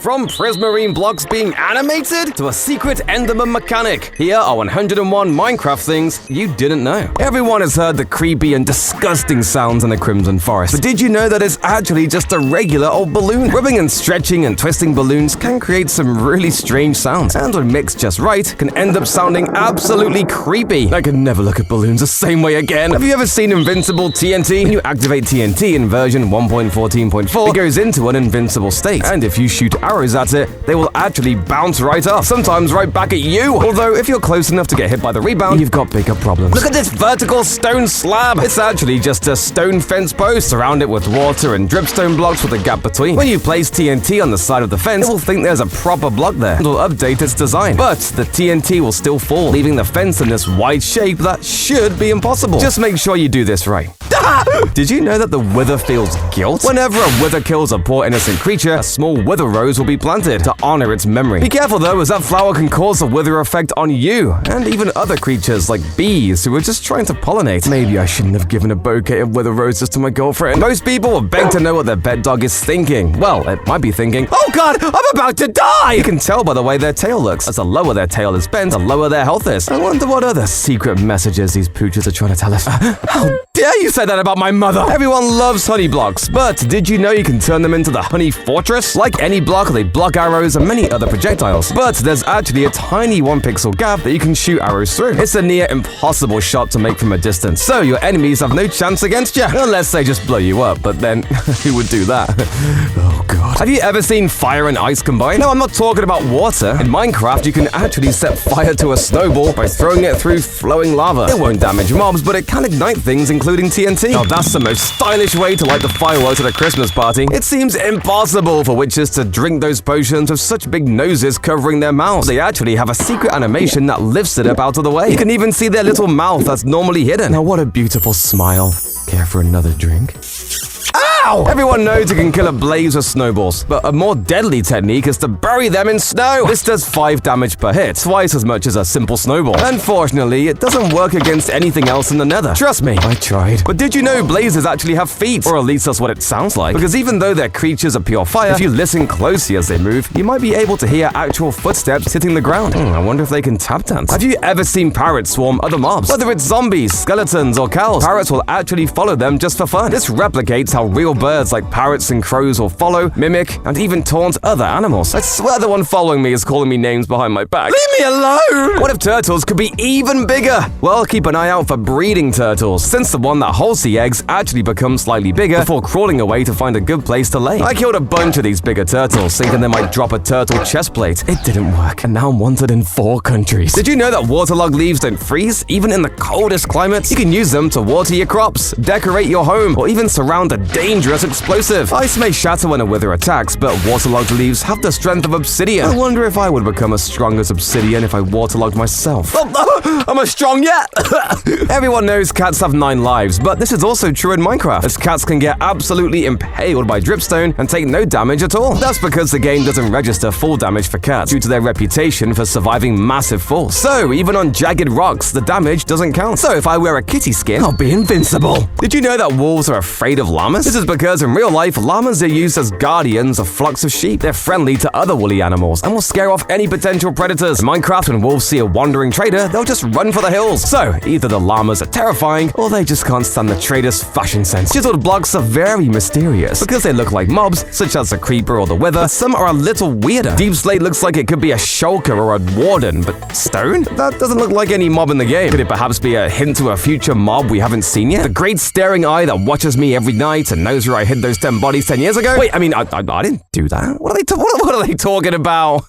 From prismarine blocks being animated to a secret Enderman mechanic, here are 101 Minecraft things you didn't know. Everyone has heard the creepy and disgusting sounds in the Crimson Forest, but did you know that it's actually just a regular old balloon? Rubbing and stretching and twisting balloons can create some really strange sounds, and when mixed just right, can end up sounding absolutely creepy. I can never look at balloons the same way again. Have you ever seen Invincible TNT? When you activate TNT in version 1.14.4, it goes into an invincible state, and if you shoot arrows at it, they will actually bounce right off, sometimes right back at you. Although, if you're close enough to get hit by the rebound, you've got bigger problems. Look at this vertical stone slab. It's actually just a stone fence post. Surround it with water and dripstone blocks with a gap between. When you place TNT on the side of the fence, it will think there's a proper block there and will update its design. But the TNT will still fall, leaving the fence in this wide shape that should be impossible. Just make sure you do this right. Did you know that the wither feels guilt? Whenever a wither kills a poor innocent creature, a small wither rose will be planted to honor its memory. Be careful though, as that flower can cause a wither effect on you, and even other creatures like bees who are just trying to pollinate. Maybe I shouldn't have given a bouquet of wither roses to my girlfriend. Most people would beg to know what their pet dog is thinking. Well, it might be thinking, oh god, I'm about to die! You can tell by the way their tail looks. As the lower their tail is bent, the lower their health is. I wonder what other secret messages these pooches are trying to tell us. How dare you say that about my mother? Everyone loves honey blocks, but did you know you can turn them into the honey fortress? Like any block, they block arrows and many other projectiles. But there's actually a tiny 1 pixel gap that you can shoot arrows through. It's a near impossible shot to make from a distance, so your enemies have no chance against you, unless they just blow you up, but then who would do that? Oh god. Have you ever seen fire and ice combine? No, I'm not talking about water. In Minecraft, you can actually set fire to a snowball by throwing it through flowing lava. It won't damage mobs, but it can ignite things, including TNT. Now that's the most stylish way to light the fireworks at a Christmas party. It seems impossible for witches to drink those potions with such big noses covering their mouths. They actually have a secret animation that lifts it up out of the way. You can even see their little mouth that's normally hidden. Now what a beautiful smile. Care for another drink? Ow! Everyone knows you can kill a blaze with snowballs, but a more deadly technique is to bury them in snow. This does 5 damage per hit, twice as much as a simple snowball. Unfortunately, it doesn't work against anything else in the Nether. Trust me, I tried. But did you know blazes actually have feet? Or at least that's what it sounds like. Because even though they're creatures of pure fire, if you listen closely as they move, you might be able to hear actual footsteps hitting the ground. I wonder if they can tap dance. Have you ever seen parrots swarm other mobs? Whether it's zombies, skeletons, or cows, parrots will actually follow them just for fun. This replicates how real birds like parrots and crows will follow, mimic, and even taunt other animals. I swear the one following me is calling me names behind my back. Leave me alone! What if turtles could be even bigger? Well, keep an eye out for breeding turtles, since the one that holds the eggs actually becomes slightly bigger before crawling away to find a good place to lay. I killed a bunch of these bigger turtles, thinking they might drop a turtle chest plate. It didn't work, and now I'm wanted in 4 countries. Did you know that waterlogged leaves don't freeze, even in the coldest climates? You can use them to water your crops, decorate your home, or even surround a dangerous explosive. Ice may shatter when a wither attacks, but waterlogged leaves have the strength of obsidian. I wonder if I would become as strong as obsidian if I waterlogged myself. Am I strong yet? Everyone knows cats have 9 lives, but this is also true in Minecraft, as cats can get absolutely impaled by dripstone and take no damage at all. That's because the game doesn't register full damage for cats due to their reputation for surviving massive falls. So even on jagged rocks, the damage doesn't count. So if I wear a kitty skin, I'll be invincible. Did you know that wolves are afraid of llamas? This is because in real life, llamas are used as guardians of flocks of sheep. They're friendly to other woolly animals and will scare off any potential predators. In Minecraft, when wolves see a wandering trader, they'll just run for the hills. So either the llamas are terrifying, or they just can't stand the trader's fashion sense. Chiseled blocks are very mysterious because they look like mobs, such as the creeper or the wither. Some are a little weirder. Deep slate looks like it could be a shulker or a warden, but stone? That doesn't look like any mob in the game. Could it perhaps be a hint to a future mob we haven't seen yet? The great staring eye that watches me every night and knows where I hid those 10 bodies 10 years ago? Wait, I mean, I didn't do that. What are they talking about?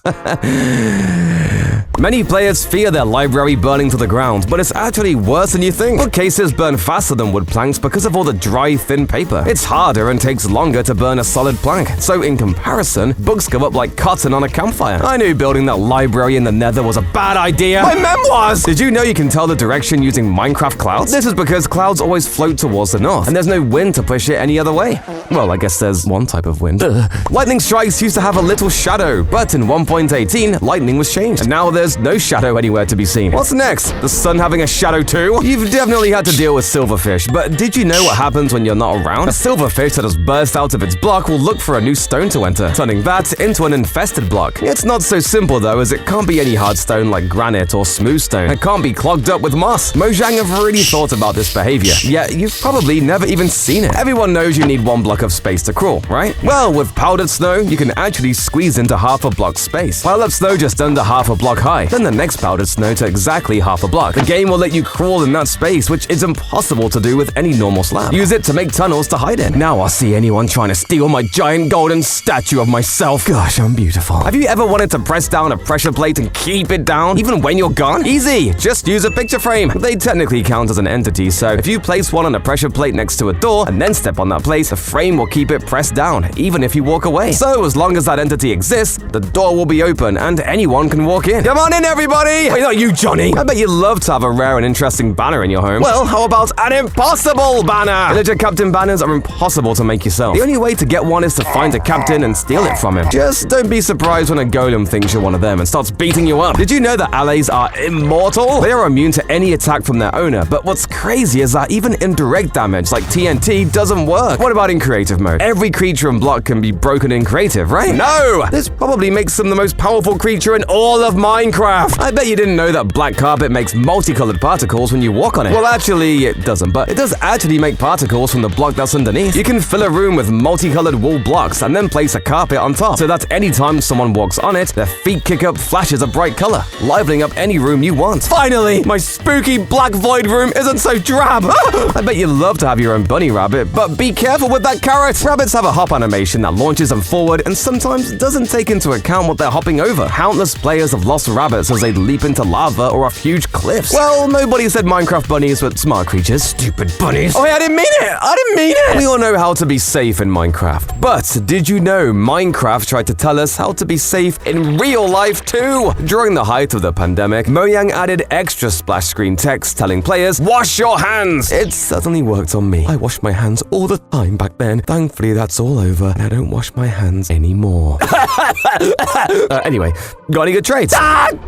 Many players fear their library burning to the ground, but it's actually worse than you think. Bookcases burn faster than wood planks because of all the dry, thin paper. It's harder and takes longer to burn a solid plank. So in comparison, books go up like cotton on a campfire. I knew building that library in the Nether was a bad idea. My memoirs! Did you know you can tell the direction using Minecraft clouds? This is because clouds always float towards the north, and there's no wind to push it any other way. Well, I guess there's one type of wind. Lightning strikes used to have a little shadow, but in 1.18, lightning was changed, and now there's no shadow anywhere to be seen. What's next? The sun having a shadow too? You've definitely had to deal with silverfish, but did you know what happens when you're not around? A silverfish that has burst out of its block will look for a new stone to enter, turning that into an infested block. It's not so simple though, as it can't be any hard stone like granite or smooth stone. It can't be clogged up with moss. Mojang have really thought about this behavior, yet you've probably never even seen it. Everyone knows you need one block of space to crawl, right? Well, with powdered snow, you can actually squeeze into half a block space. Pile up snow just under half a block high, then the next powdered snow to exactly half a block. The game will let you crawl in that space, which is impossible to do with any normal slab. Use it to make tunnels to hide in. Now I'll see anyone trying to steal my giant golden statue of myself. Gosh, I'm beautiful. Have you ever wanted to press down a pressure plate and keep it down, even when you're gone? Easy! Just use a picture frame. They technically count as an entity, so if you place one on a pressure plate next to a door and then step on that plate, the frame will keep it pressed down, even if you walk away. So as long as that entity exists, the door will be open and anyone can walk in. Come on in, everybody! Wait, not you, Johnny! I bet you'd love to have a rare and interesting banner in your home. Well, how about an impossible banner? Villager captain banners are impossible to make yourself. The only way to get one is to find a captain and steal it from him. Just don't be surprised when a golem thinks you're one of them and starts beating you up. Did you know that allays are immortal? They are immune to any attack from their owner, but what's crazy is that even indirect damage like TNT doesn't work. What about in creative mode? Every creature and block can be broken in creative, right? No! This probably makes them the most powerful creature in all of Minecraft. I bet you didn't know that black carpet makes multicolored particles when you walk on it. Well, actually, it doesn't, but it does actually make particles from the block that's underneath. You can fill a room with multicolored wool blocks and then place a carpet on top, so that anytime someone walks on it, their feet kick up flashes of bright color, livening up any room you want. Finally! My spooky black void room isn't so drab! I bet you'd love to have your own bunny rabbit, but be careful with that carrot! Rabbits have a hop animation that launches them forward and sometimes doesn't take into account what they're hopping over. Countless players have lost rabbits as they leap into lava or off huge cliffs. Well, nobody said Minecraft bunnies were smart creatures. Stupid bunnies. Oh, hey, I didn't mean it! I didn't mean it! We all know how to be safe in Minecraft, but did you know Minecraft tried to tell us how to be safe in real life too? During the height of the pandemic, Mojang added extra splash screen text telling players, wash your hands! It certainly worked on me. I washed my hands all the time back then. Thankfully, that's all over, and I don't wash my hands anymore. Anyway, got any good trades?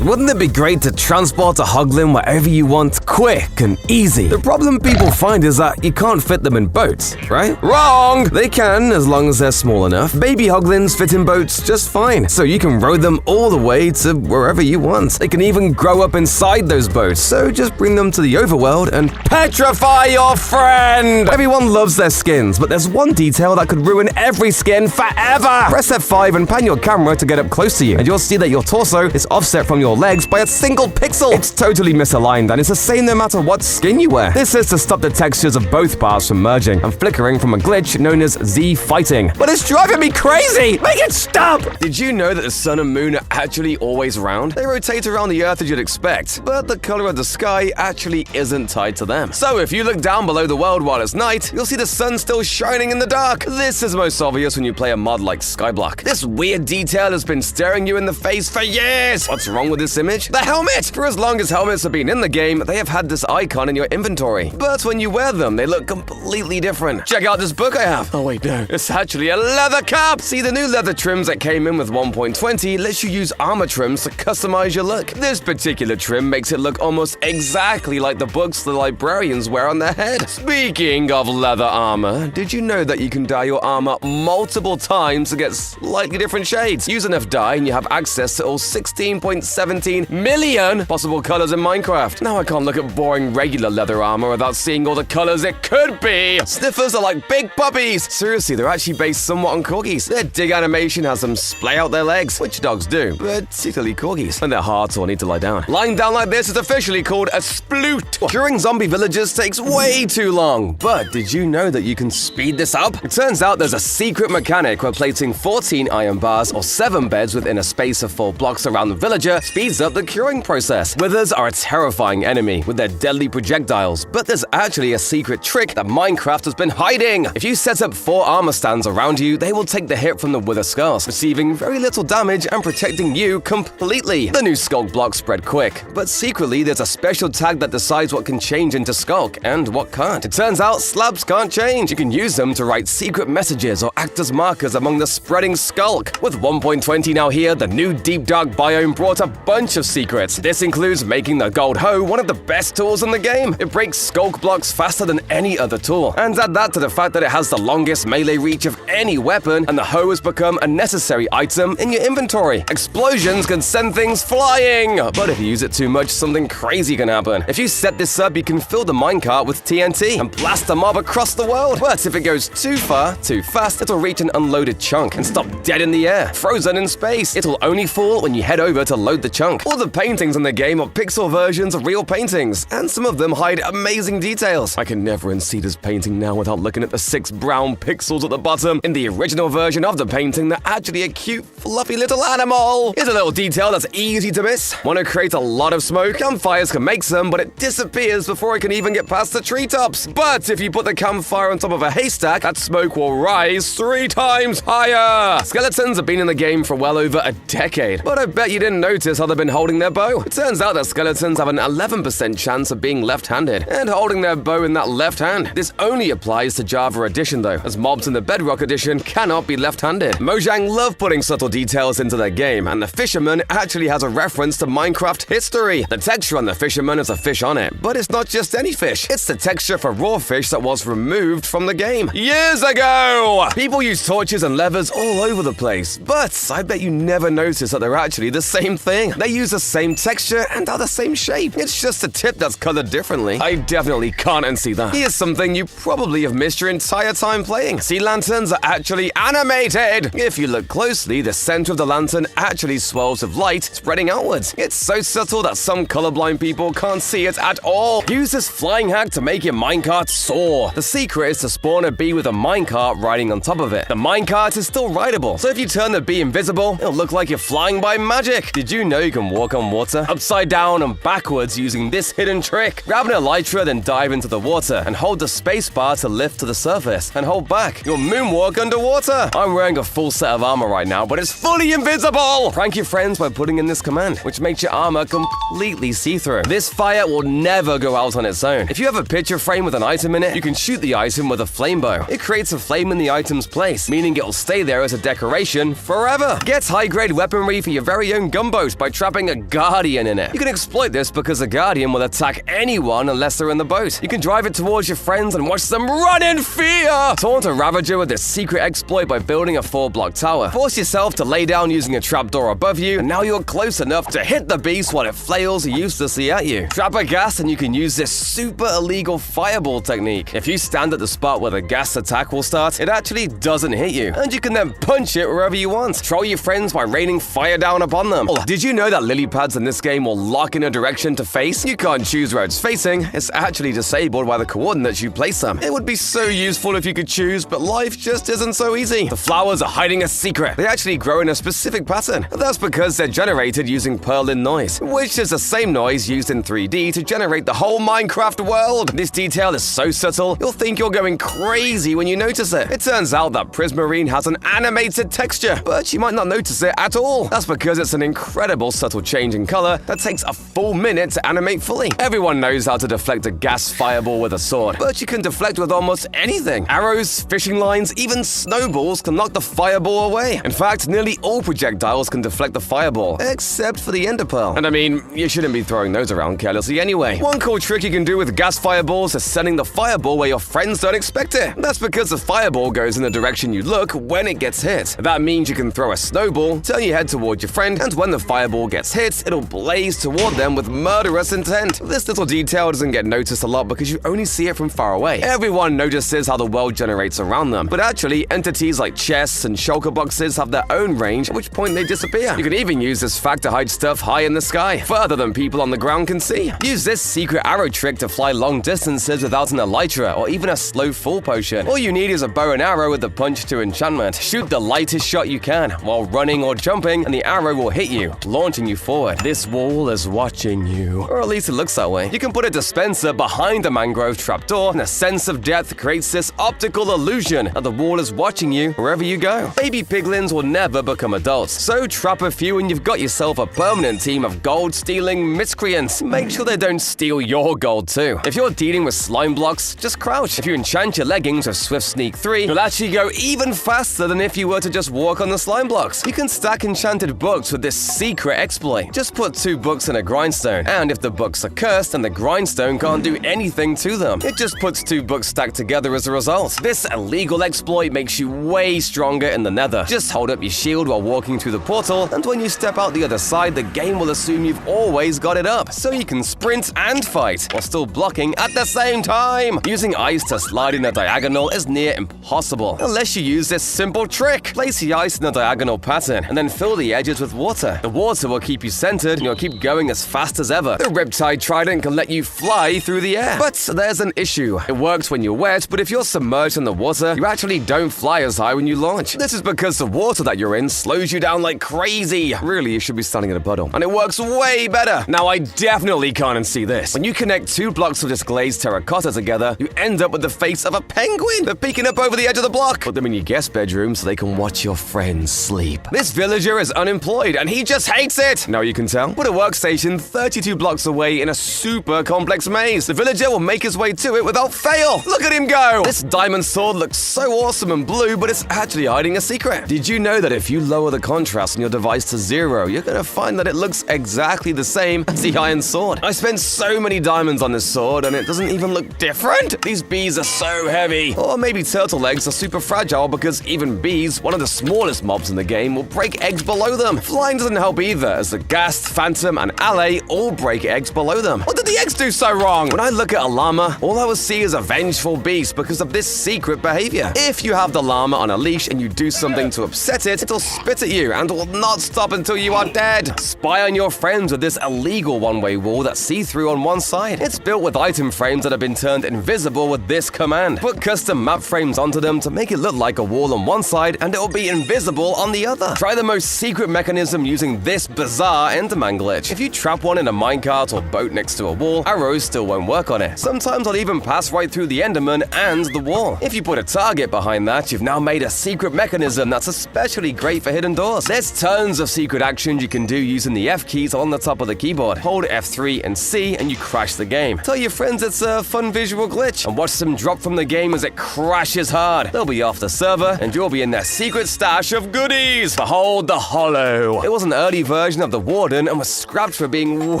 Wouldn't it be great to transport a hoglin wherever you want, quick and easy? The problem people find is that you can't fit them in boats, right? Wrong! They can, as long as they're small enough. Baby hoglins fit in boats just fine, so you can row them all the way to wherever you want. They can even grow up inside those boats, so just bring them to the overworld and petrify your friend! Everyone loves their skins, but there's one detail that could ruin every skin forever! Press F5 and pan your camera to get up close to you, and you'll see that your torso is offset from your legs by a single pixel. It's totally misaligned, and it's the same no matter what skin you wear. This is to stop the textures of both parts from merging and flickering from a glitch known as Z-fighting. But it's driving me crazy! Make it stop! Did you know that the sun and moon are actually always round? They rotate around the earth as you'd expect, but the color of the sky actually isn't tied to them. So if you look down below the world while it's night, you'll see the sun still shining in the dark. This is most obvious when you play a mod like Skyblock. This weird detail has been staring you in the face for years! What's wrong with this image? The helmet! For as long as helmets have been in the game, they have had this icon in your inventory. But when you wear them, they look completely different. Check out this book I have. Oh wait, no. It's actually a leather cap! See, the new leather trims that came in with 1.20 lets you use armor trims to customize your look. This particular trim makes it look almost exactly like the books the librarians wear on their head. Speaking of leather armor, did you know that you can dye your armor multiple times to get slightly different shades? Use enough dye and you have access to all 16.17 million possible colors in Minecraft. Now I can't look at boring regular leather armor without seeing all the colors it could be. Sniffers are like big puppies. Seriously, they're actually based somewhat on corgis. Their dig animation has them splay out their legs, which dogs do, particularly corgis, when they're hard or need to lie down. Lying down like this is officially called a sploot. Curing zombie villagers takes way too long, but did you know that you can speed this up? It turns out there's a secret mechanic where placing 14 iron bars or 7 beds within a space of 4 blocks around the villager speeds up the curing process. Withers are a terrifying enemy with their deadly projectiles, but there's actually a secret trick that Minecraft has been hiding. If you set up 4 armor stands around you, they will take the hit from the Wither scars, receiving very little damage and protecting you completely. The new Skulk blocks spread quick, but secretly there's a special tag that decides what can change into Skulk and what can't. It turns out slabs can't change. You can use them to write secret messages or act as markers among the spreading Skulk. With 1.20 now here, the new Deep Dark biome brought a bunch of secrets. This includes making the gold hoe one of the best tools in the game. It breaks Skulk blocks faster than any other tool. And add that to the fact that it has the longest melee reach of any weapon, and the hoe has become a necessary item in your inventory. Explosions can send things flying, but if you use it too much, something crazy can happen. If you set this up, you can fill the minecart with TNT and blast a mob across the world. But if it goes too far, too fast, it'll reach an unloaded chunk and stop dead in the air, frozen in space. It'll only fall when you head over to load the chunk. All the paintings in the game are pixel versions of real paintings, and some of them hide amazing details. I can never unsee this painting now without looking at the 6 brown pixels at the bottom. In the original version of the painting, they're actually a cute, fluffy little animal. Here's a little detail that's easy to miss. Want to create a lot of smoke? Campfires can make some, but it disappears before it can even get past the treetops. But if you put the campfire on top of a haystack, that smoke will rise 3 times higher. Skeletons have been in the game for well over a decade, but I bet you didn't notice how they've been holding their bow. It turns out that skeletons have an 11% chance of being left-handed and holding their bow in that left hand. This only applies to Java Edition though, as mobs in the Bedrock Edition cannot be left-handed. Mojang love putting subtle details into their game, and the fisherman actually has a reference to Minecraft history. The texture on the fisherman is a fish on it, but it's not just any fish. It's the texture for raw fish that was removed from the game years ago. People use torches and levers all over the place, but I bet you never notice that they're actually the same thing. They use the same texture and are the same shape. It's just a tip that's colored differently. I definitely can't unsee that. Here's something you probably have missed your entire time playing. Sea lanterns are actually animated. If you look closely, the center of the lantern actually swells with light spreading outwards. It's so subtle that some colorblind people can't see it at all. Use this flying hack to make your minecart soar. The secret is to spawn a bee with a minecart riding on top of it. The minecart is still rideable, so if you turn the bee invisible, it'll look like you're flying by magic. Did you know you can walk on water? Upside down and backwards using this hidden trick. Grab an elytra, then dive into the water and hold the spacebar to lift to the surface and hold back. You'll moonwalk underwater. I'm wearing a full set of armor right now, but it's fully invisible. Prank your friends by putting in this command, which makes your armor completely see-through. This fire will never go out on its own. If you have a picture frame with an item in it, you can shoot the item with a flame bow. It creates a flame in the item's place, meaning it'll stay there as a decoration forever. Get high-grade weaponry for your very own gunboat by trapping a guardian in it. You can exploit this because a guardian will attack anyone unless they're in the boat. You can drive it towards your friends and watch them run in fear. Taunt a Ravager with this secret exploit by building a 4-block tower. Force yourself to lay down using a trapdoor above you, and now you're close enough to hit the beast while it flails uselessly at you. Trap a gas and you can use this super illegal fireball technique. If you stand at the spot where the gas attack will start, it actually doesn't hit you, and you can then punch it wherever you want. Troll your friends by raining fire down upon them. Did you know that lily pads in this game will lock in a direction to face? You can't choose where it's facing. It's actually disabled by the coordinates you place them. It would be so useful if you could choose, but life just isn't so easy. The flowers are hiding a secret. They actually grow in a specific pattern. That's because they're generated using Perlin noise, which is the same noise used in 3D to generate the whole Minecraft world. This detail is so subtle, you'll think you're going crazy when you notice it. It turns out that Prismarine has an animated texture, but you might not notice it at all. That's because it's an incredible subtle change in color that takes a full minute to animate fully. Everyone knows how to deflect a gas fireball with a sword, but you can deflect with almost anything. Arrows, fishing lines, even snowballs can knock the fireball away. In fact, nearly all projectiles can deflect the fireball, except for the ender pearl. And I mean, you shouldn't be throwing those around carelessly anyway. One cool trick you can do with gas fireballs is sending the fireball where your friends don't expect it. That's because the fireball goes in the direction you look when it gets hit. That means you can throw a snowball, turn your head towards your friend, and when the fireball gets hit, it'll blaze toward them with murderous intent. This little detail doesn't get noticed a lot because you only see it from far away. Everyone notices how the world generates around them, but actually, entities like chests and shulker boxes have their own range, at which point they disappear. You can even use this fact to hide stuff high in the sky, further than people on the ground can see. Use this secret arrow trick to fly long distances without an elytra or even a slow fall potion. All you need is a bow and arrow with the punch to enchantment. Shoot the lightest shot you can while running or jumping, and the arrow will hit you, launch launching you forward. This wall is watching you, or at least it looks that way. You can put a dispenser behind the mangrove trapdoor, and a sense of depth creates this optical illusion that the wall is watching you wherever you go. Baby piglins will never become adults, so trap a few and you've got yourself a permanent team of gold-stealing miscreants. Make sure they don't steal your gold too. If you're dealing with slime blocks, just crouch. If you enchant your leggings with Swift Sneak 3, you'll actually go even faster than if you were to just walk on the slime blocks. You can stack enchanted books with this secret exploit. Just put 2 books in a grindstone, and if the books are cursed, then the grindstone can't do anything to them. It just puts 2 books stacked together as a result. This illegal exploit makes you way stronger in the Nether. Just hold up your shield while walking through the portal, and when you step out the other side, the game will assume you've always got it up, so you can sprint and fight while still blocking at the same time. Using ice to slide in a diagonal is near impossible, unless you use this simple trick. Place the ice in a diagonal pattern, and then fill the edges with water. The water will keep you centered, and you'll keep going as fast as ever. The Riptide Trident can let you fly through the air. But there's an issue. It works when you're wet, but if you're submerged in the water, you actually don't fly as high when you launch. This is because the water that you're in slows you down like crazy. Really, you should be standing in a puddle. And it works way better. Now, I definitely can't unsee this. When you connect 2 blocks of this glazed terracotta together, you end up with the face of a penguin. They're peeking up over the edge of the block. Put them in your guest bedroom so they can watch your friends sleep. This villager is unemployed, and he just hates it. Now you can tell. Put a workstation 32 blocks away in a super complex maze. The villager will make his way to it without fail. Look at him go! This diamond sword looks so awesome and blue, but it's actually hiding a secret. Did you know that if you lower the contrast on your device to 0, you're gonna find that it looks exactly the same as the iron sword? I spent so many diamonds on this sword, and it doesn't even look different. These bees are so heavy. Or maybe turtle eggs are super fragile because even bees, one of the smallest mobs in the game, will break eggs below them. Flying doesn't help either, as the Ghast, Phantom, and Alley all break eggs below them. What did the eggs do so wrong? When I look at a llama, all I will see is a vengeful beast because of this secret behavior. If you have the llama on a leash and you do something to upset it, it'll spit at you and will not stop until you are dead. Spy on your friends with this illegal one-way wall that's see-through on one side. It's built with item frames that have been turned invisible with this command. Put custom map frames onto them to make it look like a wall on one side and it will be invisible on the other. Try the most secret mechanism using this bizarre Enderman glitch. If you trap one in a minecart or boat next to a wall, arrows still won't work on it. Sometimes I'll even pass right through the Enderman and the wall. If you put a target behind that, you've now made a secret mechanism that's especially great for hidden doors. There's tons of secret actions you can do using the F keys on the top of the keyboard. Hold F3 and C and you crash the game. Tell your friends it's a fun visual glitch and watch them drop from the game as it crashes hard. They'll be off the server and you'll be in their secret stash of goodies. Behold the Hollow. It was an early version of the Warden and was scrapped for being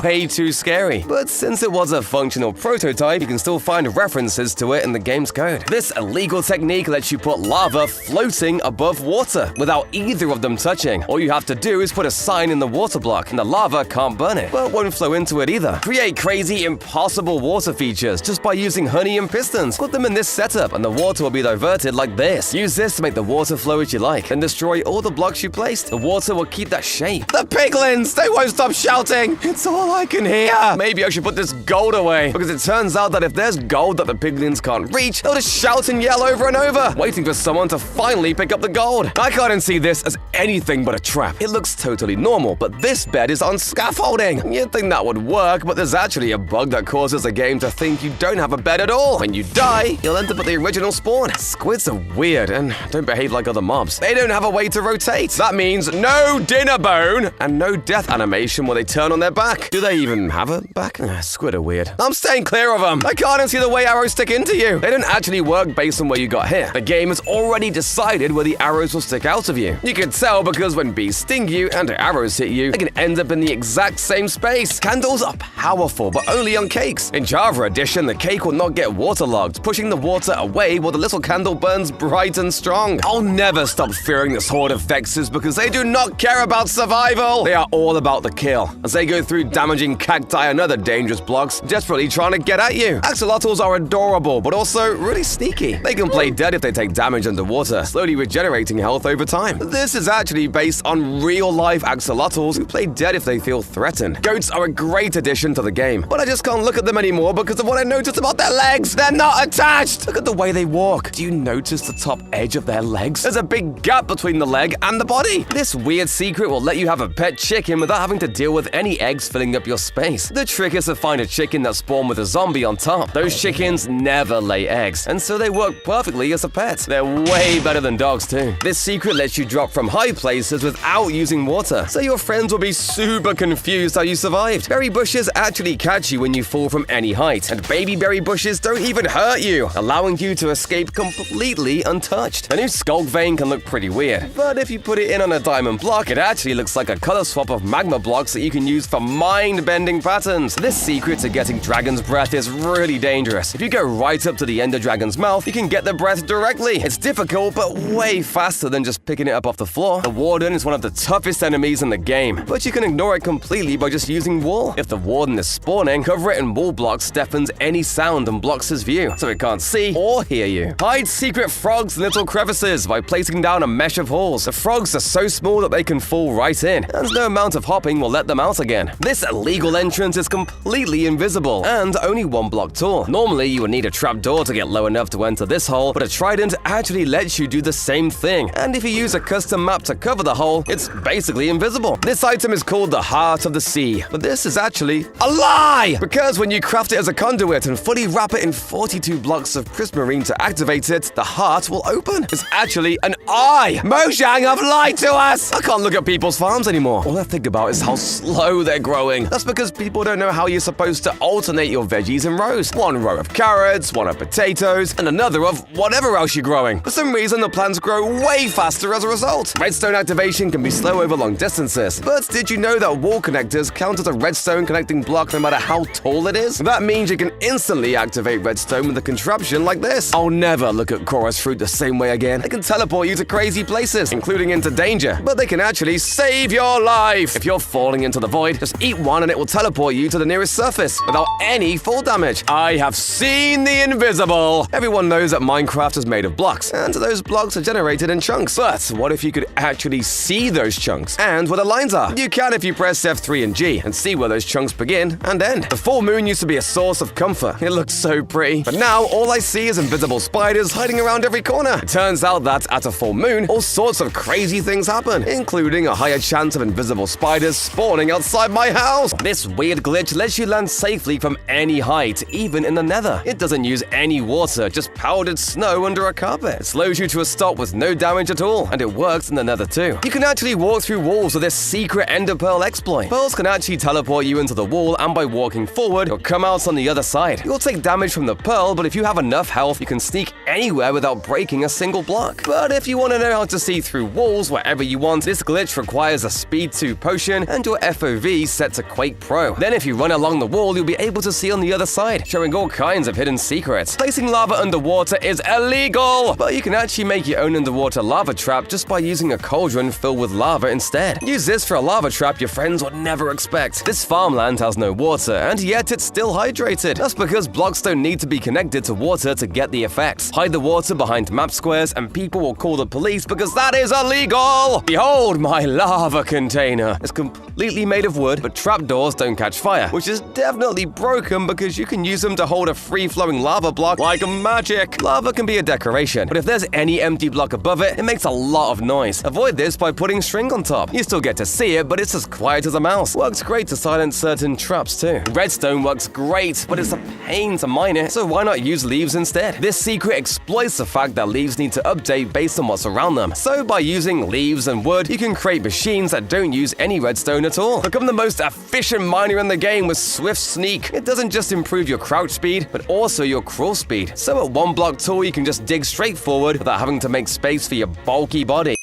way too scary. But since it was a functional prototype, you can still find references to it in the game's code. This illegal technique lets you put lava floating above water without either of them touching. All you have to do is put a sign in the water block and the lava can't burn it, but won't flow into it either. Create crazy, impossible water features just by using honey and pistons. Put them in this setup and the water will be diverted like this. Use this to make the water flow as you like, and destroy all the blocks you placed. The water will keep that shape. The piglins! They won't stop shouting! It's all I can hear! Maybe I should put this gold away, because it turns out that if there's gold that the piglins can't reach, they'll just shout and yell over and over, waiting for someone to finally pick up the gold. I can't see this as anything but a trap. It looks totally normal, but this bed is on scaffolding. You'd think that would work, but there's actually a bug that causes the game to think you don't have a bed at all. When you die, you'll end up at the original spawn. Squids are weird and don't behave like other mobs. They don't have a way to rotate. That means no dinner bone and no death animation where they turn on their back. Do they even have a back? Squid are weird. I'm staying clear of them. I can't see the way arrows stick into you. They don't actually work based on where you got hit. The game has already decided where the arrows will stick out of you. You can tell because when bees sting you and arrows hit you, they can end up in the exact same space. Candles are powerful, but only on cakes. In Java Edition, the cake will not get waterlogged, pushing the water away while the little candle burns bright and strong. I'll never stop fearing this horde of Vexes because they do not care about survival. They are all about the kill, as they go through damaging cacti and other dangerous blocks, desperately trying to get at you. Axolotls are adorable, but also really sneaky. They can play dead if they take damage underwater, slowly regenerating health over time. This is actually based on real-life axolotls who play dead if they feel threatened. Goats are a great addition to the game, but I just can't look at them anymore because of what I noticed about their legs. They're not attached! Look at the way they walk. Do you notice the top edge of their legs? There's a big gap between the leg and the body. This weird secret will let you have a pet pet chicken without having to deal with any eggs filling up your space. The trick is to find a chicken that's spawned with a zombie on top. Those chickens never lay eggs, and so they work perfectly as a pet. They're way better than dogs too. This secret lets you drop from high places without using water, so your friends will be super confused how you survived. Berry bushes actually catch you when you fall from any height, and baby berry bushes don't even hurt you, allowing you to escape completely untouched. A new skulk vein can look pretty weird, but if you put it in on a diamond block, it actually looks like a color swap of magma blocks that you can use for mind-bending patterns. This secret to getting dragon's breath is really dangerous. If you go right up to the ender dragon's mouth, you can get the breath directly. It's difficult, but way faster than just picking it up off the floor. The warden is one of the toughest enemies in the game, but you can ignore it completely by just using wool. If the warden is spawning, cover it in wool blocks deafens any sound and blocks his view, so it can't see or hear you. Hide secret frogs in little crevices by placing down a mesh of holes. The frogs are so small that they can fall right in, and no amount of hopping will let them out again. This illegal entrance is completely invisible and only 1 block tall. Normally, you would need a trapdoor to get low enough to enter this hole, but a trident actually lets you do the same thing, and if you use a custom map to cover the hole, it's basically invisible. This item is called the Heart of the Sea, but this is actually a lie! Because when you craft it as a conduit and fully wrap it in 42 blocks of prismarine to activate it, the heart will open. It's actually an eye! Mojang have lied to us! I can't look at people's farms anymore. All I think about is how slow they're growing. That's because people don't know how you're supposed to alternate your veggies in rows. 1 row of carrots, 1 of potatoes, and another of whatever else you're growing. For some reason, the plants grow way faster as a result. Redstone activation can be slow over long distances, but did you know that wall connectors count as a redstone connecting block no matter how tall it is? That means you can instantly activate redstone with a contraption like this. I'll never look at chorus fruit the same way again. They can teleport you to crazy places, including into danger, but they can actually save your life. If you're falling into the void, just eat 1 and it will teleport you to the nearest surface without any fall damage. I have seen the invisible. Everyone knows that Minecraft is made of blocks, and those blocks are generated in chunks. But what if you could actually see those chunks and where the lines are? You can if you press F3 and G and see where those chunks begin and end. The full moon used to be a source of comfort. It looked so pretty, but now all I see is invisible spiders hiding around every corner. It turns out that at a full moon, all sorts of crazy things happen, including a higher chance of invisible spiders spawning outside my house. This weird glitch lets you land safely from any height, even in the Nether. It doesn't use any water, just powdered snow under a carpet. It slows you to a stop with no damage at all, and it works in the Nether too. You can actually walk through walls with this secret ender pearl exploit. Pearls can actually teleport you into the wall, and by walking forward, you'll come out on the other side. You'll take damage from the pearl, but if you have enough health, you can sneak anywhere without breaking a single block. But if you want to know how to see through walls wherever you want, this glitch requires a speed 2 potion and your FOV set to Quake Pro. Then if you run along the wall, you'll be able to see on the other side, showing all kinds of hidden secrets. Placing lava underwater is illegal, but you can actually make your own underwater lava trap just by using a cauldron filled with lava instead. Use this for a lava trap your friends would never expect. This farmland has no water, and yet it's still hydrated. That's because blocks don't need to be connected to water to get the effects. Hide the water behind map squares and people will call the police because that is illegal! Behold my lava container. It's completely made of wood, but trapdoors don't catch fire, which is definitely broken because you can use them to hold a free-flowing lava block like magic. Lava can be a decoration, but if there's any empty block above it, it makes a lot of noise. Avoid this by putting string on top. You still get to see it, but it's as quiet as a mouse. Works great to silence certain traps too. Redstone works great, but it's a pain to mine it, so why not use leaves instead? This secret exploits the fact that leaves need to update based on what's around them. So by using leaves and wood, you can create machines that don't use any redstone at all. Become the most efficient miner in the game with Swift Sneak. It doesn't just improve your crouch speed, but also your crawl speed. So at 1 block tall, you can just dig straight forward without having to make space for your bulky body.